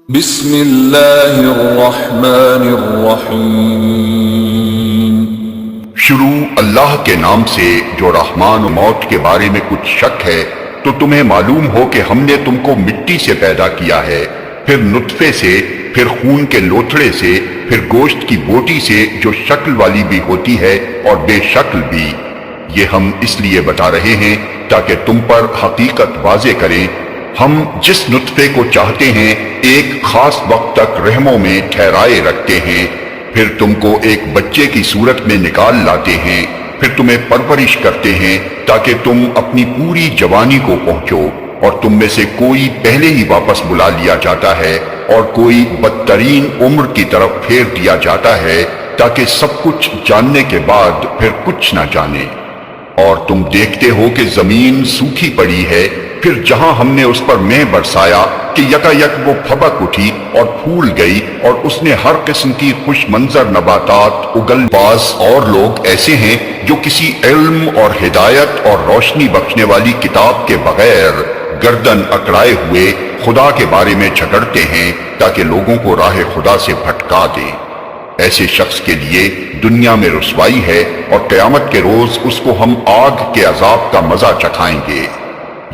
بسم اللہ الرحمن الرحیم۔ شروع اللہ کے نام سے جو رحمان و موت کے بارے میں کچھ شک ہے تو تمہیں معلوم ہو کہ ہم نے تم کو مٹی سے پیدا کیا ہے، پھر نطفے سے، پھر خون کے لوتھڑے سے، پھر گوشت کی بوٹی سے جو شکل والی بھی ہوتی ہے اور بے شکل بھی۔ یہ ہم اس لیے بتا رہے ہیں تاکہ تم پر حقیقت واضح کریں۔ ہم جس نطفے کو چاہتے ہیں ایک خاص وقت تک رحموں میں ٹھہرائے رکھتے ہیں، پھر تم کو ایک بچے کی صورت میں نکال لاتے ہیں، پھر تمہیں پرورش کرتے ہیں تاکہ تم اپنی پوری جوانی کو پہنچو، اور تم میں سے کوئی پہلے ہی واپس بلا لیا جاتا ہے اور کوئی بدترین عمر کی طرف پھیر دیا جاتا ہے تاکہ سب کچھ جاننے کے بعد پھر کچھ نہ جانے۔ اور تم دیکھتے ہو کہ زمین سوکھی پڑی ہے، پھر جہاں ہم نے اس پر مے برسایا کہ یکا یک وہ پھبک اٹھی اور پھول گئی، اور اس نے ہر قسم کی خوش منظر نباتات اگل۔ بعض اور لوگ ایسے ہیں جو کسی علم اور ہدایت اور روشنی بخشنے والی کتاب کے بغیر گردن اکڑائے ہوئے خدا کے بارے میں جھگڑتے ہیں تاکہ لوگوں کو راہ خدا سے بھٹکا دیں۔ ایسے شخص کے لیے دنیا میں رسوائی ہے، اور قیامت کے روز اس کو ہم آگ کے عذاب کا مزہ چکھائیں گے۔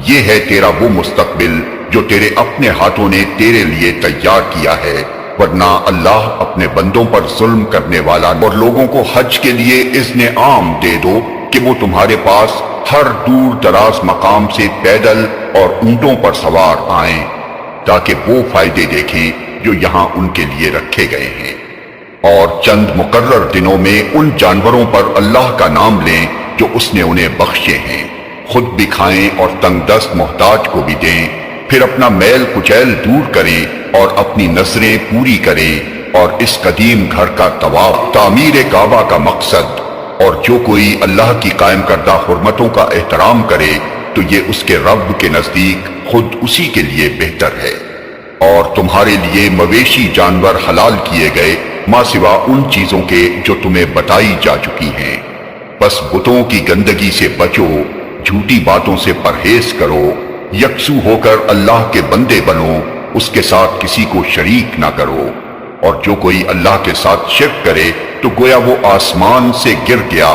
یہ ہے تیرا وہ مستقبل جو تیرے اپنے ہاتھوں نے تیرے لیے تیار کیا ہے، ورنہ اللہ اپنے بندوں پر ظلم کرنے والا۔ اور لوگوں کو حج کے لیے اذن عام دے دو کہ وہ تمہارے پاس ہر دور دراز مقام سے پیدل اور اونٹوں پر سوار آئیں، تاکہ وہ فائدے دیکھیں جو یہاں ان کے لیے رکھے گئے ہیں، اور چند مقرر دنوں میں ان جانوروں پر اللہ کا نام لیں جو اس نے انہیں بخشے ہیں، خود بھی کھائیں اور تنگ دست محتاج کو بھی دیں، پھر اپنا میل کچیل دور کریں اور اپنی نظریں پوری کریں، اور اس قدیم گھر کا طواف، تعمیر کعبہ کا مقصد۔ اور جو کوئی اللہ کی قائم کردہ حرمتوں کا احترام کرے تو یہ اس کے رب کے نزدیک خود اسی کے لیے بہتر ہے۔ اور تمہارے لیے مویشی جانور حلال کیے گئے ماں سوا ان چیزوں کے جو تمہیں بتائی جا چکی ہیں، بس بتوں کی گندگی سے بچو، جھوٹی باتوں سے پرہیز کرو، یکسو ہو کر اللہ کے بندے بنو، اس کے ساتھ کسی کو شریک نہ کرو۔ اور جو کوئی اللہ کے ساتھ شرک کرے تو گویا وہ آسمان سے گر گیا،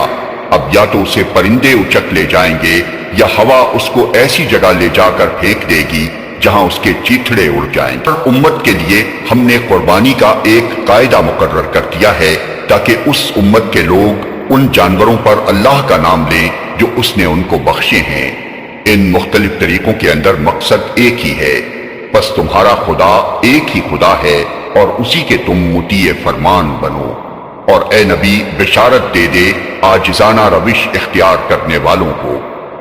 اب یا تو اسے پرندے اچک لے جائیں گے یا ہوا اس کو ایسی جگہ لے جا کر پھینک دے گی جہاں اس کے چیتھڑے اڑ جائیں۔ امت کے لیے ہم نے قربانی کا ایک قاعدہ مقرر کر دیا ہے تاکہ اس امت کے لوگ ان جانوروں پر اللہ کا نام لیں جو اس نے ان کو بخشے ہیں۔ ان مختلف طریقوں کے اندر مقصد ایک ہی ہے، بس تمہارا خدا ایک ہی خدا ہے اور اسی کے تم مطیع فرمان بنو۔ اور اے نبی بشارت دے دے عاجزانہ روش اختیار کرنے والوں کو،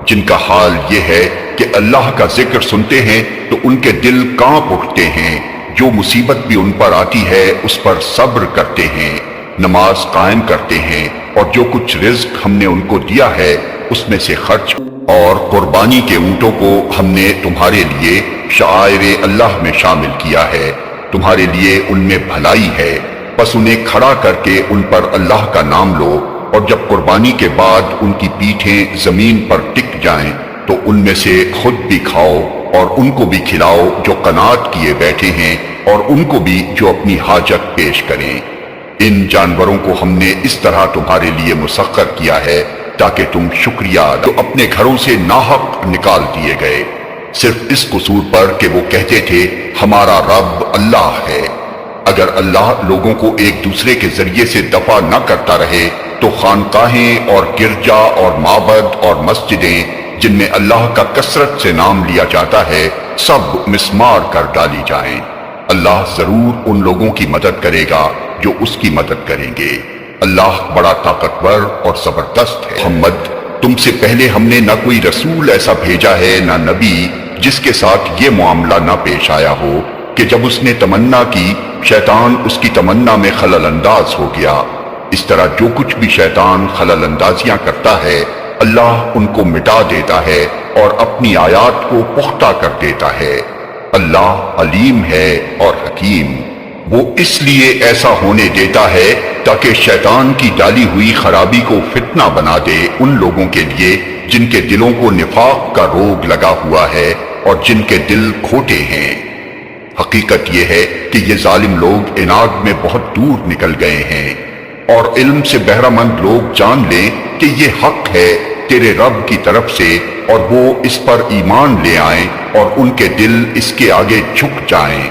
جن کا حال یہ ہے کہ اللہ کا ذکر سنتے ہیں تو ان کے دل کانپ اٹھتے ہیں، جو مصیبت بھی ان پر آتی ہے اس پر صبر کرتے ہیں، نماز قائم کرتے ہیں، اور جو کچھ رزق ہم نے ان کو دیا ہے اس میں سے خرچ۔ اور قربانی کے اونٹوں کو ہم نے تمہارے لیے شعائر اللہ میں شامل کیا ہے، تمہارے لیے ان میں بھلائی ہے، بس انہیں کھڑا کر کے ان پر اللہ کا نام لو، اور جب قربانی کے بعد ان کی پیٹھیں زمین پر ٹک جائیں تو ان میں سے خود بھی کھاؤ اور ان کو بھی کھلاؤ جو قناعت کیے بیٹھے ہیں، اور ان کو بھی جو اپنی حاجت پیش کریں۔ ان جانوروں کو ہم نے اس طرح تمہارے لیے مسخر کیا ہے تاکہ تم شکریہ ادا۔ تو اپنے گھروں سے ناحق نکال دیے گئے، صرف اس قصور پر کہ وہ کہتے تھے ہمارا رب اللہ ہے۔ اگر اللہ لوگوں کو ایک دوسرے کے ذریعے سے دفع نہ کرتا رہے تو خانقاہیں اور گرجا اور معبد اور مسجدیں جن میں اللہ کا کثرت سے نام لیا جاتا ہے سب مسمار کر ڈالی جائیں۔ اللہ ضرور ان لوگوں کی مدد کرے گا جو اس کی مدد کریں گے، اللہ بڑا طاقتور اور زبردست ہے۔ محمد، تم سے پہلے ہم نے نہ کوئی رسول ایسا بھیجا ہے نہ نبی جس کے ساتھ یہ معاملہ نہ پیش آیا ہو کہ جب اس نے تمنا کی شیطان اس کی تمنا میں خلل انداز ہو گیا۔ اس طرح جو کچھ بھی شیطان خلل اندازیاں کرتا ہے اللہ ان کو مٹا دیتا ہے اور اپنی آیات کو پختہ کر دیتا ہے۔ اللہ علیم ہے اور حکیم، وہ اس لیے ایسا ہونے دیتا ہے تاکہ شیطان کی ڈالی ہوئی خرابی کو فتنہ بنا دے ان لوگوں کے لیے جن کے دلوں کو نفاق کا روگ لگا ہوا ہے اور جن کے دل کھوٹے ہیں۔ حقیقت یہ ہے کہ یہ ظالم لوگ اناد میں بہت دور نکل گئے ہیں، اور علم سے بہرہ مند لوگ جان لیں کہ یہ حق ہے تیرے رب کی طرف سے، اور وہ اس پر ایمان لے آئیں اور ان کے دل اس کے آگے جھک جائیں۔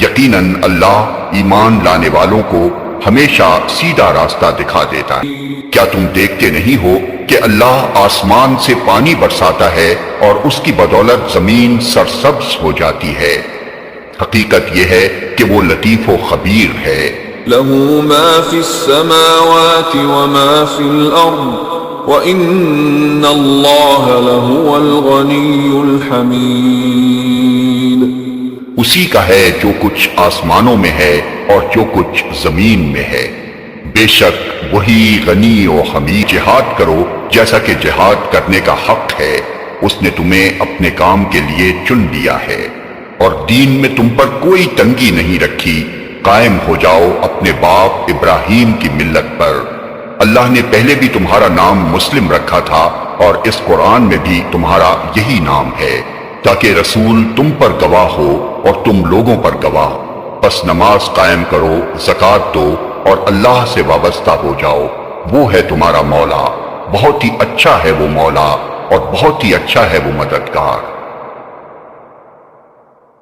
یقیناً اللہ ایمان لانے والوں کو ہمیشہ سیدھا راستہ دکھا دیتا ہے۔ کیا تم دیکھتے نہیں ہو کہ اللہ آسمان سے پانی برساتا ہے اور اس کی بدولت زمین سرسبز ہو جاتی ہے؟ حقیقت یہ ہے کہ وہ لطیف و خبیر ہے۔ له ما في السماوات وما في الأرض وَإِنَّ اللَّهَ لَهُوَ الْغَنِيُّ الْحَمِيدُ۔ اسی کا ہے جو کچھ آسمانوں میں ہے اور جو کچھ زمین میں ہے، بے شک وہی غنی و حمید۔ جہاد کرو جیسا کہ جہاد کرنے کا حق ہے، اس نے تمہیں اپنے کام کے لیے چن لیا ہے، اور دین میں تم پر کوئی تنگی نہیں رکھی۔ قائم ہو جاؤ اپنے باپ ابراہیم کی ملت پر۔ اللہ نے پہلے بھی تمہارا نام مسلم رکھا تھا، اور اس قرآن میں بھی تمہارا یہی نام ہے، تاکہ رسول تم پر گواہ ہو اور تم لوگوں پر گواہ۔ بس نماز قائم کرو، زکوٰۃ دو، اور اللہ سے وابستہ ہو جاؤ۔ وہ ہے تمہارا مولا، بہت ہی اچھا ہے وہ مولا، اور بہت ہی اچھا ہے وہ مددگار۔